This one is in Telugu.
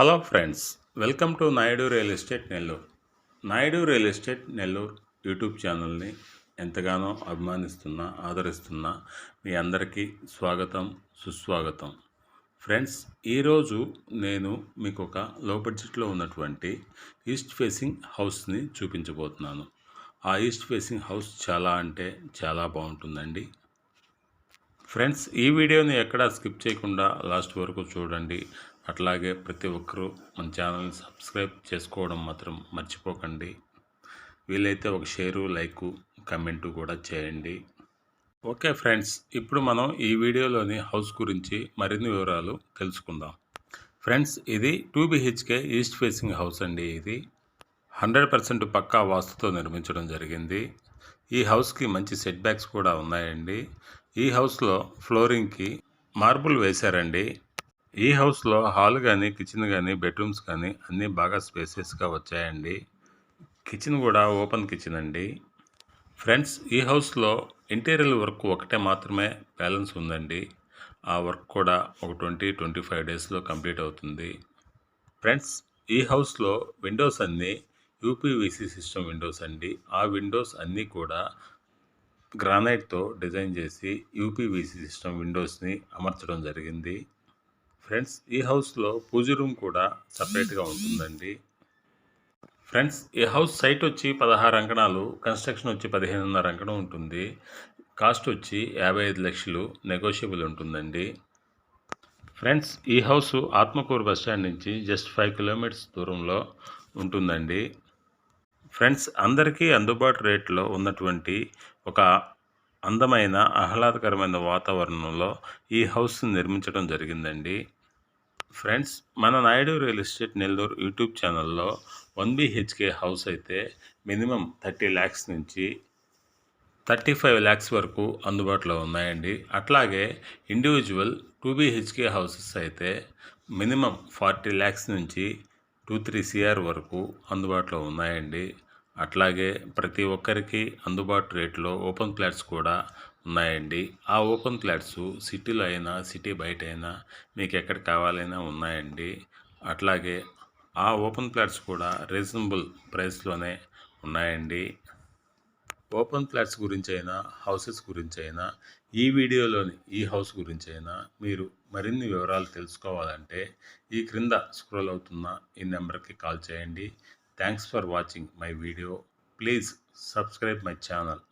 Hello friends, welcome to Naidu real estate Nellore. Naidu real estate Nellore YouTube ఛానల్ని ఎంతగానో అభిమానిస్తున్న, ఆదరిస్తున్న మీ అందరికీ స్వాగతం, సుస్వాగతం. ఫ్రెండ్స్, ఈరోజు నేను మీకు ఒక లో బడ్జెట్లో ఉన్నటువంటి ఈస్ట్ ఫేసింగ్ హౌస్ని చూపించబోతున్నాను. ఆ ఈస్ట్ ఫేసింగ్ హౌస్ చాలా అంటే చాలా బాగుంటుందండి. ఫ్రెండ్స్, ఈ వీడియోని ఎక్కడా స్కిప్ చేయకుండా లాస్ట్ వరకు చూడండి. అట్లాగే ప్రతి ఒక్కరూ మన ఛానల్ని సబ్స్క్రైబ్ చేసుకోవడం మాత్రం మర్చిపోకండి. వీలైతే ఒక షేరు, లైకు, కమెంటు కూడా చేయండి. ఓకే ఫ్రెండ్స్, ఇప్పుడు మనం ఈ వీడియోలోని హౌస్ గురించి మరిన్ని వివరాలు తెలుసుకుందాం. ఫ్రెండ్స్, ఇది 2 BHK ఈస్ట్ ఫేసింగ్ హౌస్ అండి. ఇది 100% పక్కా వాస్తుతో నిర్మించడం జరిగింది. ఈ హౌస్కి మంచి సెట్ బ్యాక్స్ కూడా ఉన్నాయండి. ఈ హౌస్లో ఫ్లోరింగ్కి మార్బుల్ వేశారండి. ఈ హౌస్లో హాల్ కానీ, కిచెన్ కానీ, బెడ్రూమ్స్ కానీ అన్నీ బాగా స్పేసియస్గా వచ్చాయండి. కిచెన్ కూడా ఓపెన్ కిచెన్ అండి. ఫ్రెండ్స్, ఈ హౌస్లో ఇంటీరియర్ వర్క్ ఒకటే మాత్రమే బ్యాలెన్స్ ఉందండి. ఆ వర్క్ కూడా ఒక 20-25 డేస్లో కంప్లీట్ అవుతుంది. ఫ్రెండ్స్, ఈ హౌస్లో విండోస్ అన్నీ యూపీవీసీ సిస్టమ్ విండోస్ అండి. ఆ విండోస్ అన్నీ కూడా గ్రానైట్తో డిజైన్ చేసి యూపీవీసీ సిస్టమ్ విండోస్ని అమర్చడం జరిగింది. ఫ్రెండ్స్, ఈ హౌస్లో పూజ రూమ్ కూడా సపరేట్గా ఉంటుందండి. ఫ్రెండ్స్, ఈ హౌస్ సైట్ వచ్చి 16 అంకణాలు, కన్స్ట్రక్షన్ వచ్చి 15.5 అంకణం ఉంటుంది. కాస్ట్ వచ్చి 55 లక్షలు, నెగోషియబుల్ ఉంటుందండి. ఫ్రెండ్స్, ఈ హౌస్ ఆత్మకూరు బస్టాండ్ నుంచి జస్ట్ 5 కిలోమీటర్స్ దూరంలో ఉంటుందండి. ఫ్రెండ్స్, అందరికీ అందుబాటు రేట్లో ఉన్నటువంటి ఒక అందమైన, ఆహ్లాదకరమైన వాతావరణంలో ఈ హౌస్ని నిర్మించడం జరిగిందండి. ఫ్రెండ్స్, మన Naidu real estate Nellore YouTube ఛానల్లో 1 BHK హౌస్ అయితే మినిమం 30 lakhs నుంచి 35 lakhs వరకు అందుబాటులో ఉన్నాయండి. అట్లాగే ఇండివిజువల్ 2 BHK హౌసెస్ అయితే మినిమం 40 lakhs నుంచి 2-3 CR వరకు అందుబాటులో ఉన్నాయండి. అట్లాగే ప్రతి ఒక్కరికి అందుబాటు రేట్లో ఓపెన్ ఫ్లాట్స్ కూడా ఉన్నాయండి. ఆ ఓపెన్ ఫ్లాట్స్ సిటీలో అయినా, సిటీ బయట అయినా మీకు ఎక్కడ కావాలైనా ఉన్నాయండి. అట్లాగే ఆ ఓపెన్ ఫ్లాట్స్ కూడా రీజనబుల్ ప్రైస్లోనే ఉన్నాయండి. ఓపెన్ ఫ్లాట్స్ గురించి అయినా, హౌసెస్ గురించి అయినా, ఈ వీడియోలోని ఈ హౌస్ గురించి అయినా మీరు మరిన్ని వివరాలు తెలుసుకోవాలంటే ఈ క్రింద స్క్రోల్ అవుతున్న ఈ నెంబర్కి కాల్ చేయండి. Thanks for watching my video. Please subscribe my channel.